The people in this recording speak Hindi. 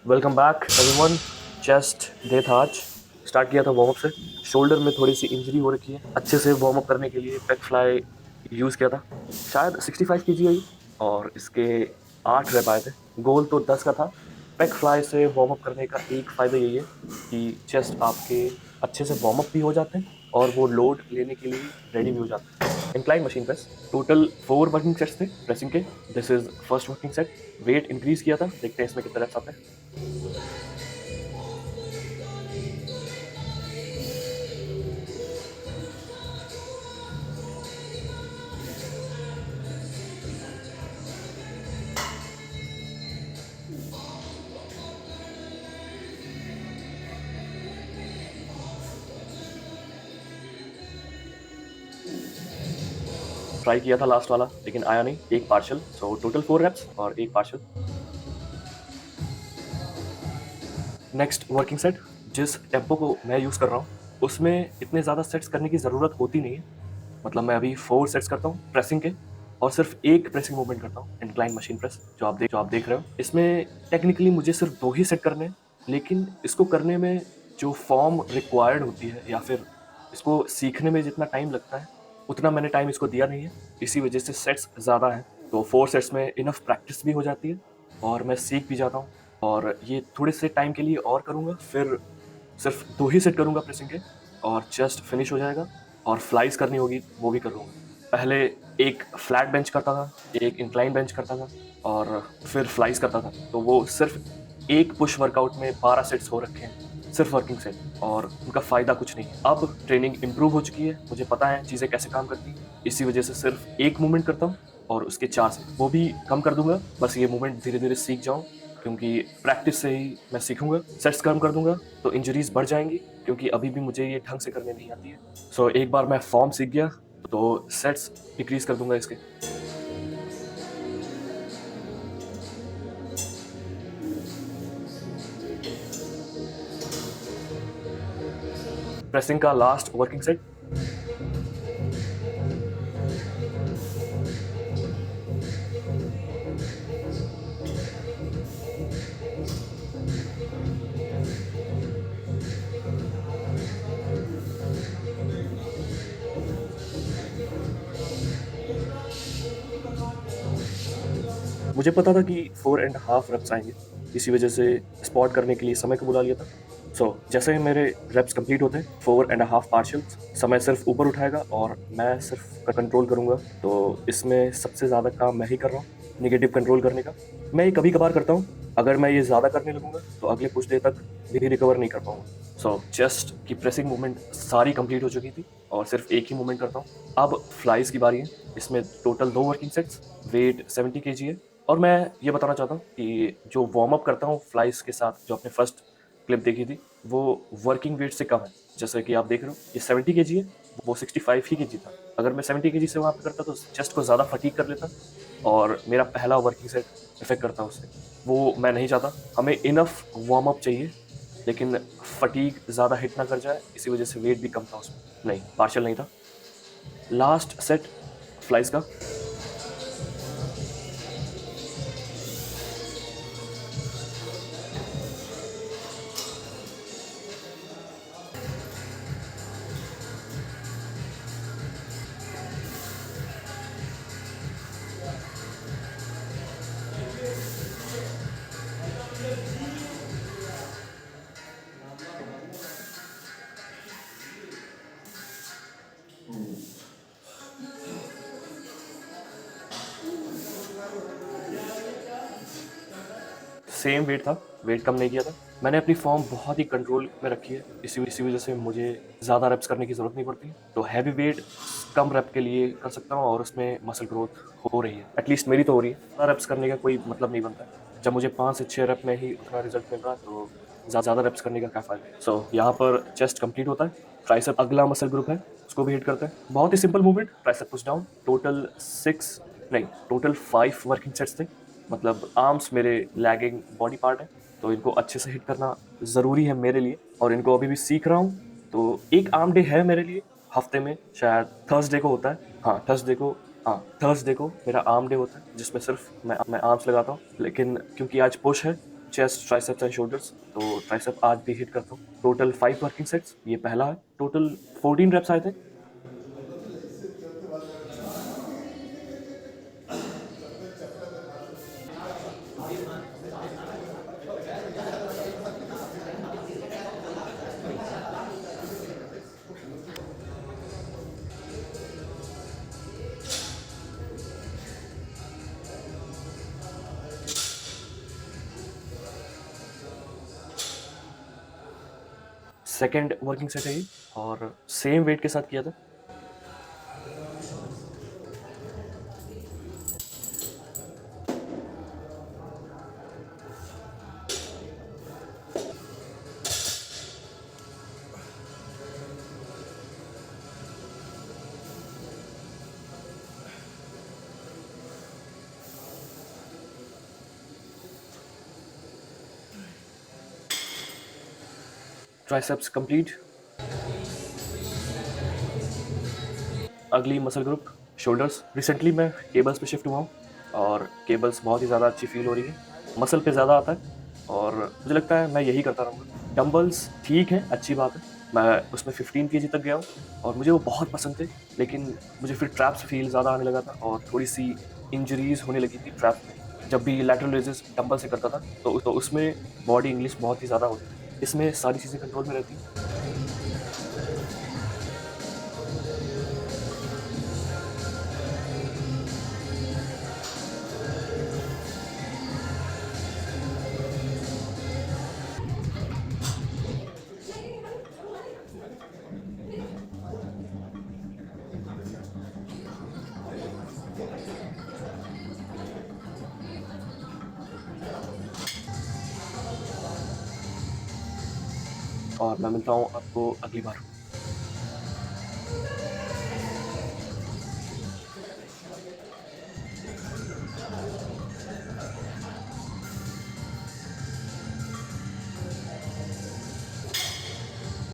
Welcome back everyone. Chest day था आज। स्टार्ट किया था वार्म अप से। शोल्डर में थोड़ी सी इंजरी हो रखी है। अच्छे से वार्म अप करने के लिए पेक फ्लाई यूज़ किया था। शायद 65 केजी आई और इसके 8 रैप आए थे। गोल तो 10 का था। पेक फ्लाई से वार्म अप करने का एक फ़ायदा यही है कि चेस्ट आपके अच्छे से वार्म अप भी हो जाते हैं और वो लोड लेने के लिए रेडी भी हो जाते हैं। Incline machine press total 4 working sets थे प्रेसिंग के। This is first working set. Weight increase किया था, देखते हैं इसमें कितने रेप्स आते हैं। ट्राई किया था लास्ट वाला लेकिन आया नहीं, एक पार्शल। सो टोटल 4 रेप्स और एक पार्शल। Next working set. जिस टेम्पो को मैं यूज़ कर रहा हूँ उसमें इतने ज़्यादा सेट्स करने की ज़रूरत होती नहीं है। मतलब मैं अभी 4 सेट्स करता हूँ प्रेसिंग के और सिर्फ एक प्रेसिंग मूवमेंट करता हूँ, इंक्लाइन मशीन प्रेस, जो आप देख रहे हो। इसमें टेक्निकली मुझे सिर्फ 2 ही सेट करने हैं, लेकिन इसको करने में जो फॉर्म रिक्वायर्ड होती है या फिर इसको सीखने में जितना टाइम लगता है उतना मैंने टाइम इसको दिया नहीं है। इसी वजह से सेट्स ज़्यादा हैं, तो 4 सेट्स में इनफ प्रैक्टिस भी हो जाती है और मैं सीख भी जाता हूँ। और ये थोड़े से टाइम के लिए और करूँगा, फिर सिर्फ 2 ही सेट करूँगा प्रेसिंग के और चेस्ट फिनिश हो जाएगा। और फ्लाइज करनी होगी वो भी कर लूँगा। पहले एक फ्लैट बेंच करता था, एक इंक्लाइन बेंच करता था और फिर फ्लाइज करता था। तो वो सिर्फ एक पुश वर्कआउट में 12 सेट्स हो रखे हैं, सिर्फ वर्किंग सेट, और उनका फ़ायदा कुछ नहीं है। अब ट्रेनिंग इंप्रूव हो चुकी है, मुझे पता है चीज़ें कैसे काम करती हैं। इसी वजह से सिर्फ एक मूवमेंट करता हूँ और उसके 4 सेट, वो भी कम कर दूंगा। बस ये मूवमेंट धीरे धीरे सीख जाऊँ, क्योंकि प्रैक्टिस से ही मैं सीखूंगा। सेट्स कम कर दूंगा तो इंजरीज बढ़ जाएंगी, क्योंकि अभी भी मुझे ये ढंग से करने नहीं आती है। सो एक बार मैं फॉर्म सीख गया तो सेट्स डिक्रीज कर दूंगा इसके। प्रेसिंग का लास्ट वर्किंग सेट। मुझे पता था कि 4.5 रेप्स आएंगे, इसी वजह से स्पॉट करने के लिए समय को बुला लिया था। जैसे ही मेरे रेप्स कंप्लीट होते हैं, 4.5 पार्शल्स, समय सिर्फ ऊपर उठाएगा और मैं सिर्फ कंट्रोल करूंगा। तो इसमें सबसे ज़्यादा काम मैं ही कर रहा हूँ, निगेटिव कंट्रोल करने का। मैं ये कभी कभार करता हूँ, अगर मैं ये ज़्यादा करने लगूंगा तो अगले कुछ देर तक भी रिकवर नहीं कर पाऊंगा। चेस्ट की प्रेसिंग मूवमेंट सारी कंप्लीट हो चुकी थी और सिर्फ एक ही मूवमेंट करता हूँ। अब फ्लाइज की बारी है। इसमें total 2 working sets, weight 70 KG है। और मैं ये बताना चाहता हूँ कि जो वार्म अप करता हूँ फ्लाइज के साथ, जो आपने फर्स्ट क्लिप देखी थी, वो वर्किंग वेट से कम है। जैसे कि आप देख रहे हो ये 70 केजी है, वो 65 ही केजी था। अगर मैं 70 केजी से वहाँ पे करता तो चेस्ट को ज़्यादा फटीक कर लेता और मेरा पहला वर्किंग सेट इफेक्ट करता उससे। वो मैं नहीं चाहता। हमें इनफ वार्म अप चाहिए, लेकिन फटीक ज़्यादा हिट ना कर जाए, इसी वजह से वेट भी कम था उसमें। नहीं, पार्शल नहीं था। लास्ट सेट फ्लाइज का। सेम वेट था, वेट कम नहीं किया था। मैंने अपनी फॉर्म बहुत ही कंट्रोल में रखी है, इसी वजह से मुझे ज़्यादा रेप्स करने की ज़रूरत नहीं पड़ती। तो हैवी वेट कम रेप के लिए कर सकता हूँ और उसमें मसल ग्रोथ हो रही है, एटलीस्ट मेरी तो हो रही है। ज़्यादा रेप्स करने का कोई मतलब नहीं बनता है। जब मुझे 5 से 6 रेप में ही उतना रिजल्ट मिल रहा है तो ज़्यादा रेप्स करने का क्या फ़ायदा। यहाँ पर चेस्ट कंप्लीट होता है। ट्राइसेप अगला मसल ग्रुप है, उसको भी हिट करते हैं। बहुत ही simple movement, tricep push down. Total 6 नहीं, टोटल 5 वर्किंग सेट्स थे। मतलब आर्म्स मेरे लैगिंग बॉडी पार्ट है, तो इनको अच्छे से हिट करना ज़रूरी है मेरे लिए, और इनको अभी भी सीख रहा हूँ। तो एक आर्म डे है मेरे लिए हफ्ते में, शायद थर्सडे को होता है। हाँ, थर्सडे को मेरा आर्म डे होता है, जिसमें सिर्फ मैं आर्म्स लगाता हूँ। लेकिन क्योंकि आज पुश है चेस्ट, ट्राइसेप्स एंड शोल्डर्स। तो ट्राइसेप आज भी हिट करता हूँ। टोटल 5 वर्किंग सेट्स, ये पहला है। टोटल 14 रेप्स आए थे। सेकेंड वर्किंग सेट है ये, और सेम वेट के साथ किया था। Triceps complete. अगली मसल ग्रुप शोल्डर्स। रिसेंटली मैं केबल्स पे शिफ्ट हुआ हूँ और केबल्स बहुत ही ज़्यादा अच्छी फील हो रही है। मसल पे ज़्यादा आता है और मुझे लगता है मैं यही करता रहूँगा। डंबल्स ठीक है, अच्छी बात है। मैं उसमें 15 केजी तक गया हूँ और मुझे वो बहुत पसंद थे, लेकिन मुझे फिर ट्रैप्स फील ज़्यादा आने लगा था और थोड़ी-सी इंजरीज़ होने लगी थी ट्रैप में। जब भी लैटरल रेज़ेस डंबल से करता था तो उसमें बॉडी इंग्लिश बहुत ही ज़्यादा होती थी। इसमें सारी चीज़ें कंट्रोल में रहती हैं। और मैं मिलता हूँ आपको अगली बार।